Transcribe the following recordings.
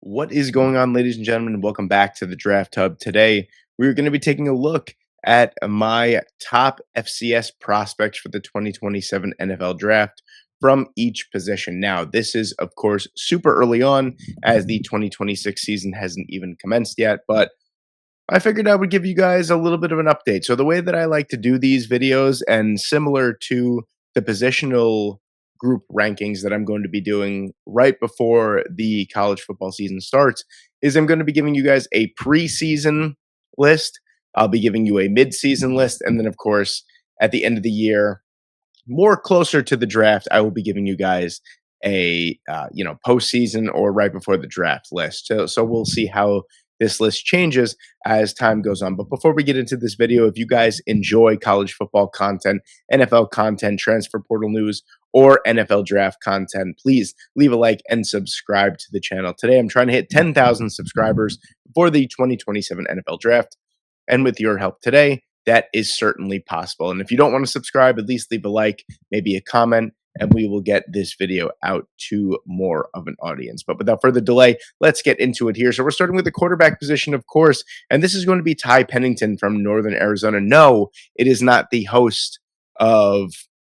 What is going on, ladies and gentlemen? Welcome back to the Draft Hub. Today, we're going to be taking a look at my top FCS prospects for the 2027 NFL Draft from each position. Now, this is, of course, super early on as the 2026 season hasn't even commenced yet, but I figured I would give you guys a little bit of an update. So, the way that I like to do these videos, and similar to the positional group rankings that I'm going to be doing right before the college football season starts, is I'm going to be giving you guys a preseason list. I'll be giving you a mid-season list. And then, of course, at the end of the year, more closer to the draft, I will be giving you guys a postseason or right before the draft list. So we'll see how this list changes as time goes on. But before we get into this video, if you guys enjoy college football content, NFL content, transfer portal news, or NFL draft content, please leave a like and subscribe to the channel. Today, I'm trying to hit 10,000 subscribers for the 2027 NFL draft. And with your help today, that is certainly possible. And if you don't want to subscribe, at least leave a like, maybe a comment, and we will get this video out to more of an audience. But without further delay, let's get into it here. So we're starting with the quarterback position, of course, and this is going to be Ty Pennington from Northern Arizona. No, it is not the host of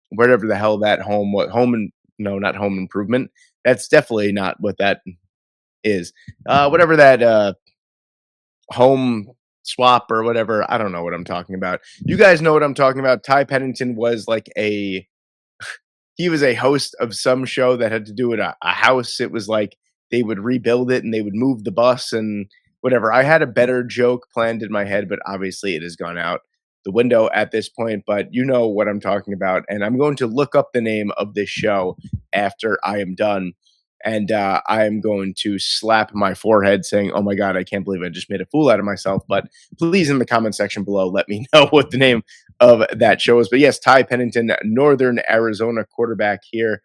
whatever the hell that no, not Home Improvement. That's definitely not what that is. Whatever that home swap or whatever. I don't know what I'm talking about. You guys know what I'm talking about. Ty Pennington was like he was a host of some show that had to do with a house. It was like they would rebuild it and they would move the bus and whatever. I had a better joke planned in my head, but obviously it has gone out the window at this point. But you know what I'm talking about. And I'm going to look up the name of this show after I am done. And I am going to slap my forehead saying, oh my God, I can't believe I just made a fool out of myself. But please, in the comment section below, let me know what the name of that show is. But yes, Ty Pennington, Northern Arizona quarterback here.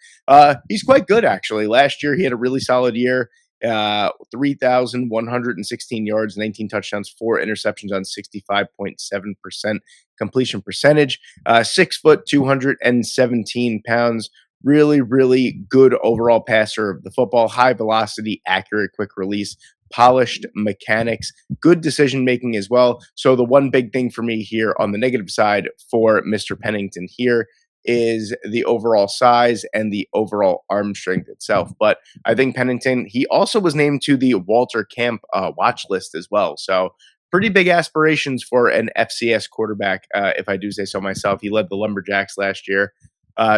He's quite good, actually. Last year, he had a really solid year. 3,116 yards, 19 touchdowns, 4 interceptions on 65.7% completion percentage. 6 foot, 217 pounds. Really, really good overall passer of the football, high velocity, accurate, quick release, polished mechanics, good decision making as well. So, the one big thing for me here on the negative side for Mr. Pennington here is the overall size and the overall arm strength itself. But I think Pennington, he also was named to the Walter Camp watch list as well. So, pretty big aspirations for an FCS quarterback, if I do say so myself. He led the Lumberjacks last year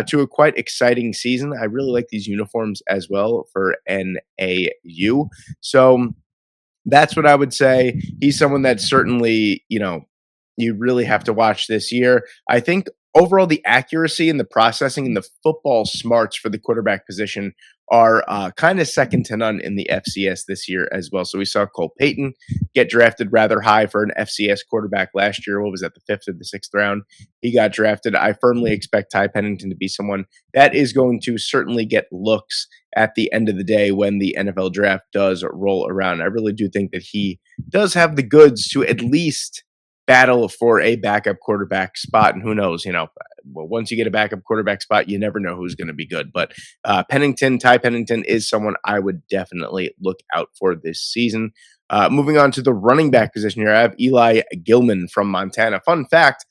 to a quite exciting season. I really like these uniforms as well for NAU. So that's what I would say. He's someone that certainly, you really have to watch this year. I think overall the accuracy and the processing and the football smarts for the quarterback position are kind of second to none in the FCS this year as well. So we saw Cole Payton get drafted rather high for an FCS quarterback last year. What was that, the 5th or the 6th round? He got drafted. I firmly expect Ty Pennington to be someone that is going to certainly get looks at the end of the day when the NFL draft does roll around. I really do think that he does have the goods to at least battle for a backup quarterback spot. And who knows, once you get a backup quarterback spot, you never know who's going to be good. But Ty Pennington is someone I would definitely look out for this season. Moving on to the running back position here, I have Eli Gilman from Montana. Fun fact,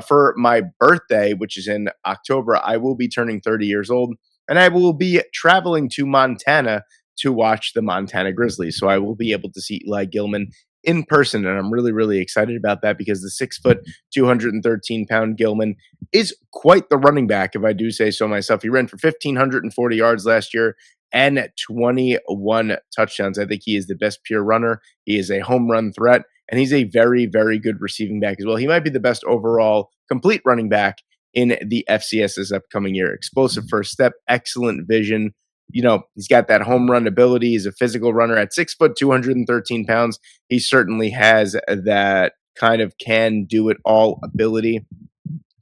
for my birthday, which is in October, I will be turning 30 years old, and I will be traveling to Montana to watch the Montana Grizzlies. So I will be able to see Eli Gilman in person, and I'm really, really excited about that because the 6 foot, 213-pound Gilman is quite the running back, if I do say so myself. He ran for 1,540 yards last year and 21 touchdowns. I think he is the best pure runner. He is a home run threat, and he's a very, very good receiving back as well. He might be the best overall complete running back in the FCS this upcoming year. Explosive first step, excellent vision. He's got that home run ability. He's a physical runner at 6 foot, 213 pounds. He certainly has that kind of can do it all ability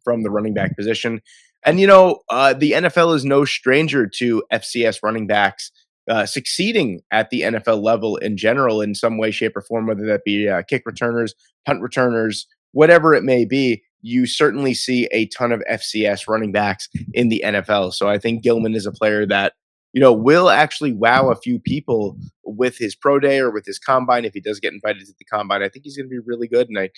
from the running back position. And, the NFL is no stranger to FCS running backs succeeding at the NFL level in general in some way, shape, or form, whether that be kick returners, punt returners, whatever it may be. You certainly see a ton of FCS running backs in the NFL. So I think Gilman is a player that will actually wow a few people with his pro day or with his combine if he does get invited to the combine. I think he's going to be really good. And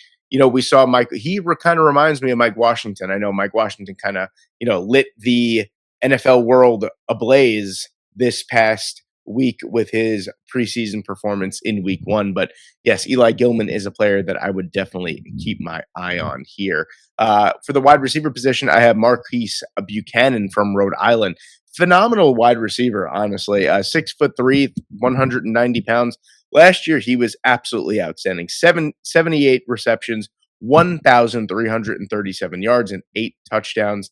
we saw Mike. He kind of reminds me of Mike Washington. I know Mike Washington kind of, lit the NFL world ablaze this past week with his preseason performance in week one. But yes, Eli Gilman is a player that I would definitely keep my eye on here. For the wide receiver position, I have Marquise Buchanan from Rhode Island. Phenomenal wide receiver, honestly. 6'3", 190 pounds. Last year, he was absolutely outstanding. 78 receptions, 1,337 yards, and 8 touchdowns.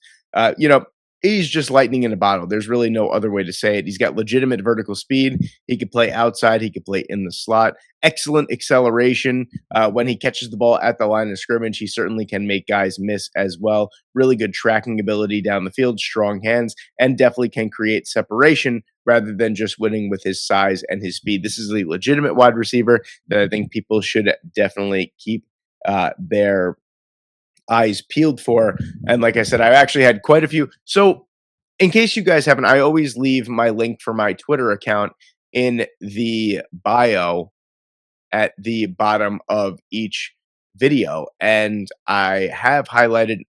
He's just lightning in a bottle. There's really no other way to say it. He's got legitimate vertical speed. He could play outside. He could play in the slot. Excellent acceleration. When he catches the ball at the line of scrimmage, he certainly can make guys miss as well. Really good tracking ability down the field, strong hands, and definitely can create separation rather than just winning with his size and his speed. This is a legitimate wide receiver that I think people should definitely keep their eyes peeled for. And like I said, I actually had quite a few. So in case you guys haven't, I always leave my link for my Twitter account in the bio at the bottom of each video. And I've highlighted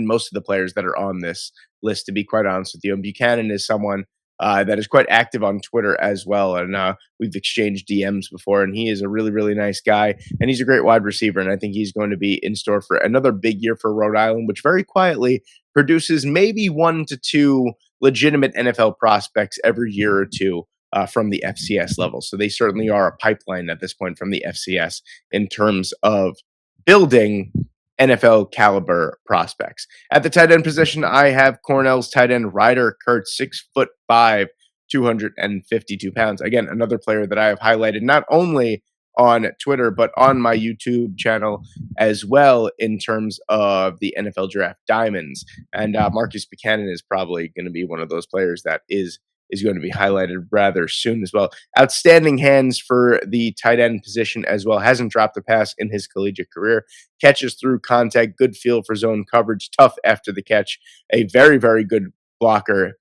most of the players that are on this list, to be quite honest with you. And Buchanan is someone that is quite active on Twitter as well. And we've exchanged DMs before, and he is a really, really nice guy. And he's a great wide receiver. And I think he's going to be in store for another big year for Rhode Island, which very quietly produces maybe 1 to 2 legitimate NFL prospects every year or two from the FCS level. So they certainly are a pipeline at this point from the FCS in terms of building NFL caliber prospects. At the tight end position, I have Cornell's tight end Ryder Kurtz, 6'5", 252 pounds. Again, another player that I have highlighted not only on Twitter, but on my YouTube channel as well in terms of the NFL Draft Diamonds. And Marcus Buchanan is probably going to be one of those players that is going to be highlighted rather soon as well. Outstanding hands for the tight end position as well. Hasn't dropped a pass in his collegiate career. Catches through contact, good feel for zone coverage, tough after the catch, a very, very good blocker.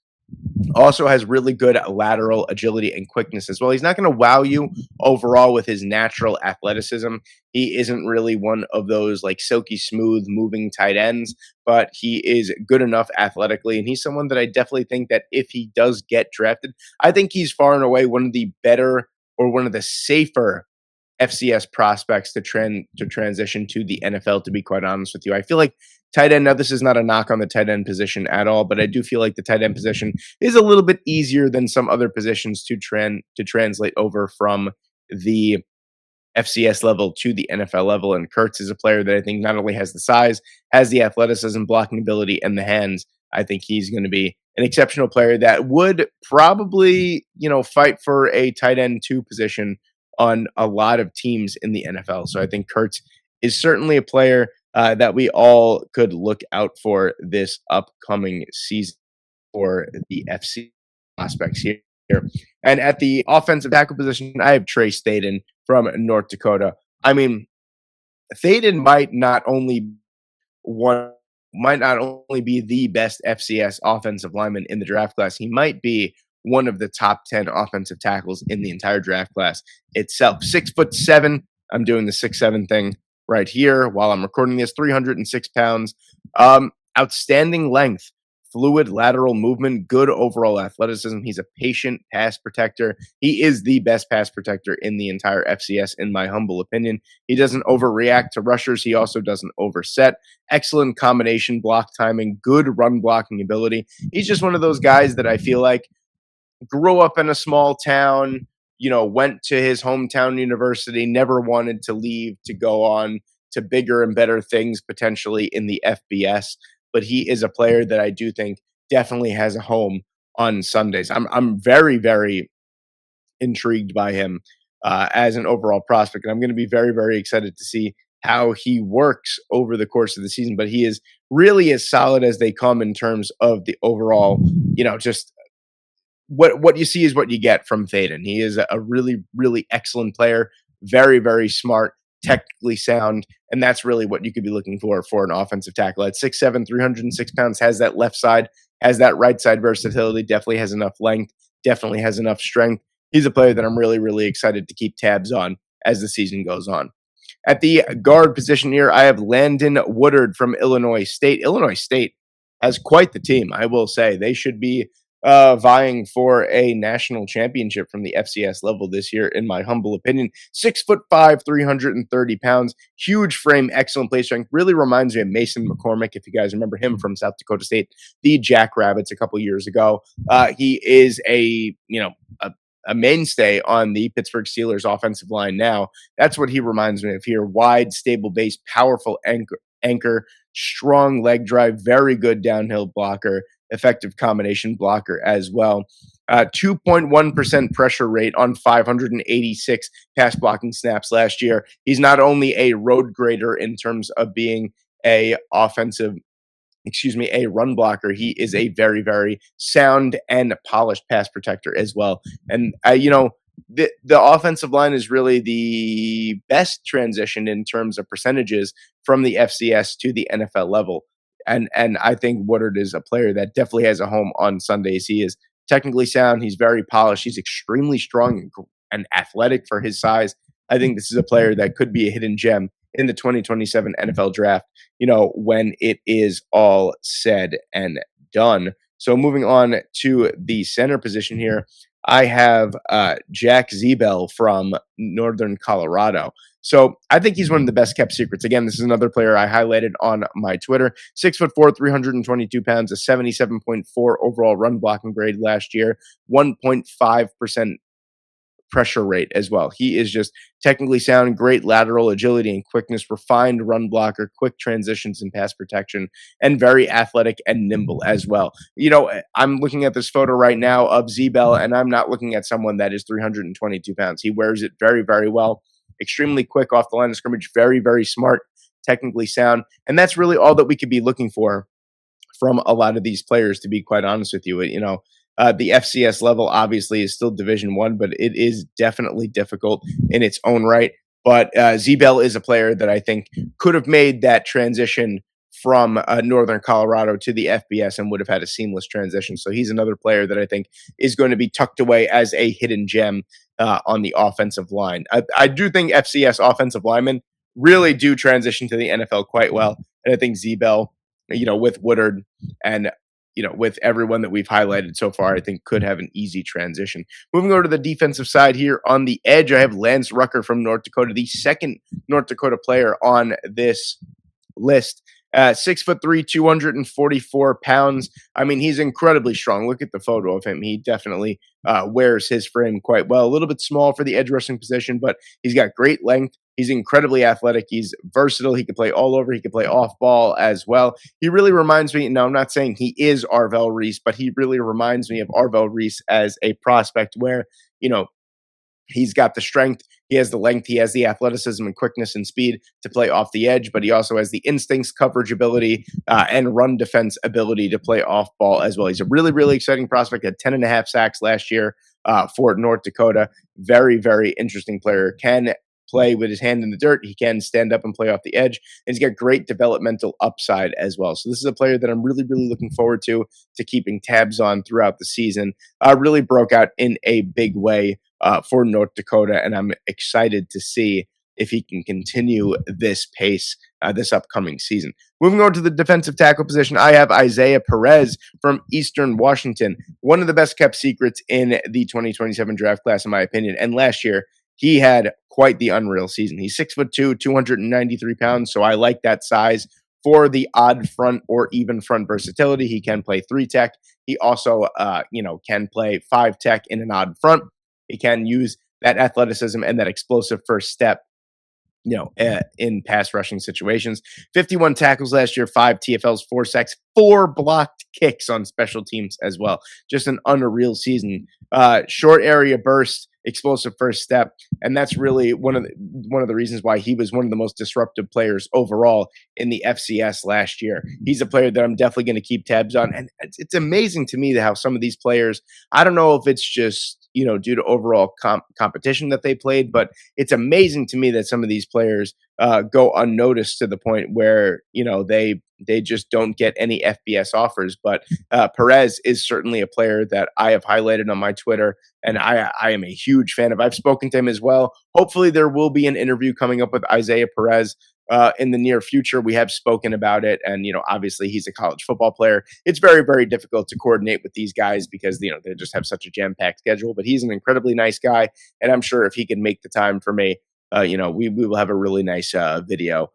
Also has really good lateral agility and quickness as well. He's not going to wow you overall with his natural athleticism. He isn't really one of those like silky smooth moving tight ends, but he is good enough athletically. And he's someone that I definitely think that if he does get drafted, I think he's far and away one of the better or one of the safer FCS prospects to transition to the NFL, to be quite honest with you. I feel like tight end, now this is not a knock on the tight end position at all, but I do feel like the tight end position is a little bit easier than some other positions to translate over from the FCS level to the NFL level. And Kurtz is a player that I think not only has the size, has the athleticism, blocking ability, and the hands. I think he's going to be an exceptional player that would probably, fight for a tight end 2 position on a lot of teams in the NFL. So I think Kurtz is certainly a player that we all could look out for this upcoming season for the FC prospects here. And at the offensive tackle position, I have Trace Thaden from North Dakota. I mean, Thaden might not only be the best FCS offensive lineman in the draft class, he might be one of the top 10 offensive tackles in the entire draft class itself. 6'7". I'm doing the 6'7" thing right here while I'm recording this. 306 pounds. Outstanding length, fluid lateral movement, good overall athleticism. He's a patient pass protector. He is the best pass protector in the entire FCS, in my humble opinion. He doesn't overreact to rushers. He also doesn't overset. Excellent combination block timing, good run blocking ability. He's just one of those guys that I feel like grew up in a small town, went to his hometown university, never wanted to leave to go on to bigger and better things potentially in the FBS. But he is a player that I do think definitely has a home on Sundays. I'm very, very intrigued by him as an overall prospect. And I'm going to be very, very excited to see how he works over the course of the season. But he is really as solid as they come in terms of the overall, just what you see is what you get from Thaden. He is a really, really excellent player, very, very smart, technically sound, and that's really what you could be looking for an offensive tackle. At 6'7", 306 pounds, has that left side, has that right side versatility, definitely has enough length definitely has enough strength. He's a player that I'm really, really excited to keep tabs on as the season goes on. At the guard position here, I have Landon Woodard from Illinois State. Illinois State has quite the team, I will say. They should be vying for a national championship from the FCS level this year, in my humble opinion. 6'5", 330 pounds, huge frame, excellent play strength. Really reminds me of Mason McCormick, if you guys remember him from South Dakota State, the Jackrabbits a couple years ago. He is a mainstay on the Pittsburgh Steelers offensive line now. That's what he reminds me of here. Wide, stable base, powerful anchor, strong leg drive, very good downhill blocker, effective combination blocker as well. 2.1% pressure rate on 586 pass blocking snaps last year. He's not only a road grader in terms of being a run blocker. He is a very, very sound and polished pass protector as well. And, the offensive line is really the best transition in terms of percentages from the FCS to the NFL level. And I think Woodard is a player that definitely has a home on Sundays. He is technically sound. He's very polished. He's extremely strong and athletic for his size. I think this is a player that could be a hidden gem in the 2027 NFL draft, when it is all said and done. So moving on to the center position here, I have Jack Zebel from Northern Colorado. So I think he's one of the best kept secrets. Again, this is another player I highlighted on my Twitter. 6'4", 322 pounds, a 77.4 overall run blocking grade last year, 1.5% pressure rate as well. He is just technically sound, great lateral agility and quickness, refined run blocker, quick transitions and pass protection, and very athletic and nimble as well. I'm looking at this photo right now of Zebel, and I'm not looking at someone that is 322 pounds. He wears it very, very well. Extremely quick off the line of scrimmage, very, very smart, technically sound. And that's really all that we could be looking for from a lot of these players, to be quite honest with you. The FCS level obviously is still Division I, but it is definitely difficult in its own right. But Zebel is a player that I think could have made that transition from Northern Colorado to the FBS and would have had a seamless transition. So he's another player that I think is going to be tucked away as a hidden gem on the offensive line. I do think FCS offensive linemen really do transition to the NFL quite well. And I think Zebel, with Woodard and with everyone that we've highlighted so far, I think could have an easy transition. Moving over to the defensive side here on the edge, I have Lance Rucker from North Dakota, the second North Dakota player on this list. 6'3", 244 pounds. I mean, he's incredibly strong. Look at the photo of him. He definitely wears his frame quite well. A little bit small for the edge rushing position, but he's got great length. He's incredibly athletic. He's versatile. He can play all over. He can play off ball as well. He really reminds me, I'm not saying he is Arvell Reese, but he really reminds me of Arvell Reese as a prospect where, he's got the strength, he has the length, he has the athleticism and quickness and speed to play off the edge, but he also has the instincts, coverage ability, and run defense ability to play off ball as well. He's a really, really exciting prospect. Had 10.5 sacks last year for North Dakota. Very, very interesting player. Can play with his hand in the dirt. He can stand up and play off the edge. And he's got great developmental upside as well. So this is a player that I'm really, really looking forward to keeping tabs on throughout the season. Really broke out in a big way for North Dakota, and I'm excited to see if he can continue this pace this upcoming season. Moving on to the defensive tackle position, I have Isaiah Perez from Eastern Washington, one of the best kept secrets in the 2027 draft class, in my opinion. And last year, he had quite the unreal season. He's 6'2", 293 pounds, so I like that size for the odd front or even front versatility. He can play 3-tech. He also, can play 5-tech in an odd front. He can use that athleticism and that explosive first step, in pass rushing situations. 51 tackles last year, 5 TFLs, 4 sacks, 4 blocked kicks on special teams as well. Just an unreal season. Short area burst, explosive first step, and that's really one of the reasons why he was one of the most disruptive players overall in the FCS last year. He's a player that I'm definitely going to keep tabs on, and it's amazing to me how some of these players, I don't know if it's just due to overall competition that they played, but it's amazing to me that some of these players go unnoticed to the point where they just don't get any FBS offers. But Perez is certainly a player that I have highlighted on my Twitter, and I am a huge fan of. I've spoken to him as well. Hopefully, there will be an interview coming up with Isaiah Perez in the near future. We have spoken about it, and obviously he's a college football player. It's very, very difficult to coordinate with these guys because they just have such a jam-packed schedule. But he's an incredibly nice guy, and I'm sure if he can make the time for me, we will have a really nice video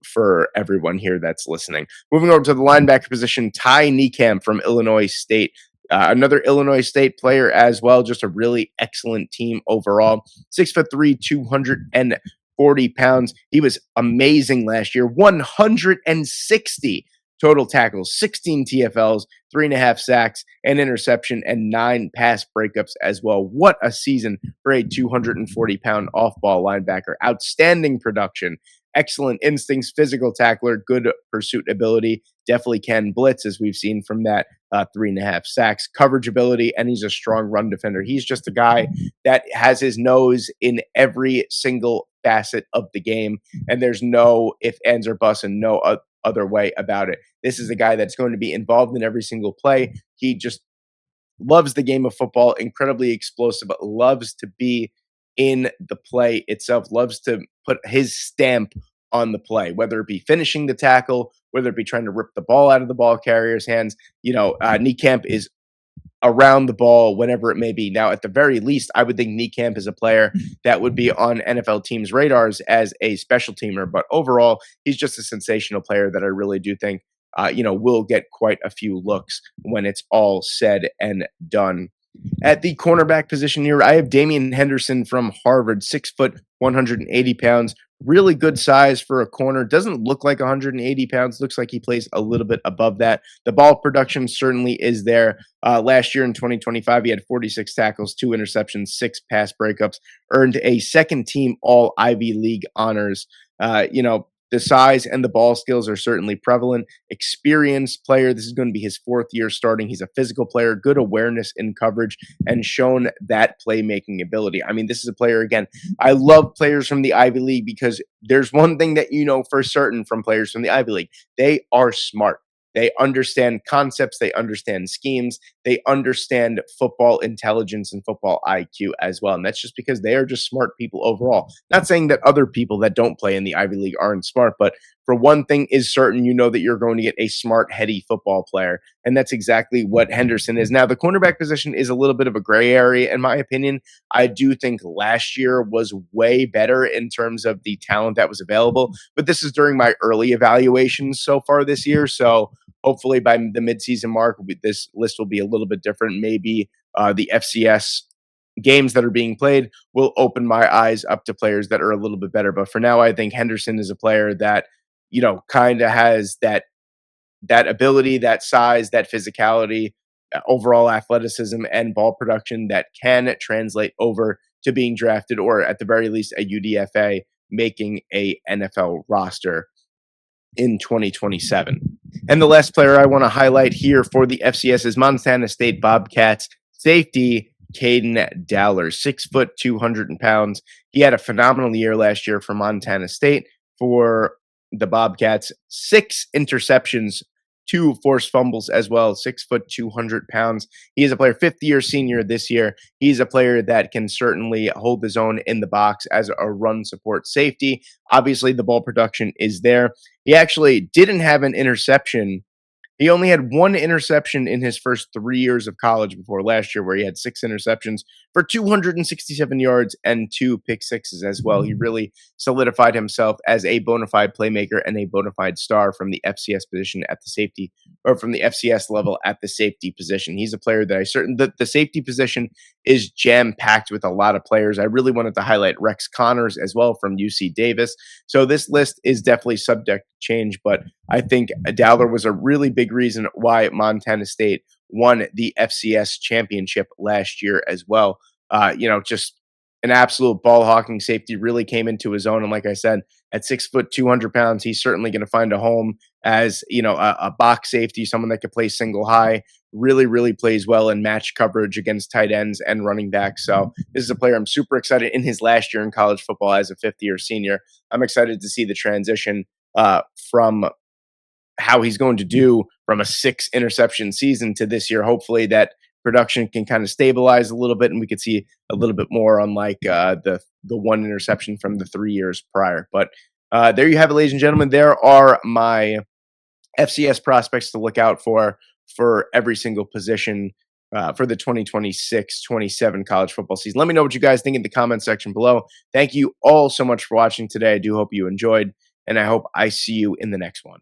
for everyone here that's listening. Moving over to the linebacker position, Ty Niekamp from Illinois State. Another Illinois State player as well, just a really excellent team overall. 6'3", 240 pounds. He was amazing last year. 160 total tackles, 16 TFLs, 3.5 sacks, an interception, and 9 pass breakups as well. What a season for a 240-pound off-ball linebacker. Outstanding production. Excellent instincts, physical tackler, good pursuit ability, definitely can blitz, as we've seen from that 3.5 sacks, coverage ability, and he's a strong run defender. He's just a guy that has his nose in every single facet of the game, and there's no ifs, ands, or buts, and no other way about it. This is a guy that's going to be involved in every single play. He just loves the game of football, incredibly explosive, but loves to be in the play itself, loves to put his stamp on the play, whether it be finishing the tackle, whether it be trying to rip the ball out of the ball carrier's hands. Niekamp is around the ball whenever it may be. Now, at the very least, I would think Niekamp is a player that would be on NFL teams' radars as a special teamer. But overall, he's just a sensational player that I really do think, will get quite a few looks when it's all said and done. At the cornerback position here, I have Damian Henderson from Harvard, 6 foot, 180 pounds. Really good size for a corner. Doesn't look like 180 pounds. Looks like he plays a little bit above that. The ball production certainly is there. Last year in 2025, he had 46 tackles, 2 interceptions, 6 pass breakups, earned a second team All Ivy League honors. The size and the ball skills are certainly prevalent. Experienced player. This is going to be his 4th year starting. He's a physical player, good awareness in coverage, and shown that playmaking ability. I mean, this is a player, again, I love players from the Ivy League because there's one thing that you know for certain from players from the Ivy League. They are smart. They understand concepts. They understand schemes. They understand football intelligence and football IQ as well. And that's just because they are just smart people overall. Not saying that other people that don't play in the Ivy League aren't smart, but for one thing is certain, you know that you're going to get a smart, heady football player. And that's exactly what Henderson is. Now, the cornerback position is a little bit of a gray area, in my opinion. I do think last year was way better in terms of the talent that was available, but this is during my early evaluations so far this year. So hopefully by the midseason mark, this list will be a little bit different. Maybe the FCS games that are being played will open my eyes up to players that are a little bit better. But for now, I think Henderson is a player that, kind of has that ability, that size, that physicality, overall athleticism, and ball production that can translate over to being drafted, or at the very least a UDFA, making a NFL roster in 2027. And the last player I want to highlight here for the FCS is Montana State Bobcats safety Caden Dowler, 6 foot, 200 pounds. He had a phenomenal year last year for Montana State. For the Bobcats, 6 interceptions, 2 forced fumbles as well, 6 foot, 200 pounds. He is a player, 5th-year senior this year. He's a player that can certainly hold his own in the box as a run support safety. Obviously, the ball production is there. He actually didn't have an interception. He only had 1 interception in his first 3 years of college before last year, where he had 6 interceptions for 267 yards and 2 pick sixes as well. He really solidified himself as a bona fide playmaker and a bona fide star from the FCS position at the safety, or from the FCS level at the safety position. He's a player that the safety position is jam-packed with a lot of players. I really wanted to highlight Rex Connors as well from UC Davis. So this list is definitely subject to change, but I think Dowler was a really big reason why Montana State won the FCS championship last year as well. Just an absolute ball hawking safety, really came into his own. And like I said, at 6 foot, 200 pounds, he's certainly going to find a home as, a box safety, someone that could play single high, really, really plays well in match coverage against tight ends and running backs. So this is a player I'm super excited in his last year in college football as a fifth-year senior. I'm excited to see the transition from how he's going to do from a 6 interception season to this year. Hopefully that production can kind of stabilize a little bit and we could see a little bit more unlike the 1 interception from the 3 years prior. But there you have it, ladies and gentlemen. There are my FCS prospects to look out for every single position for the 2026-27 college football season. Let me know what you guys think in the comment section below. Thank you all so much for watching today. I do hope you enjoyed, and I hope I see you in the next one.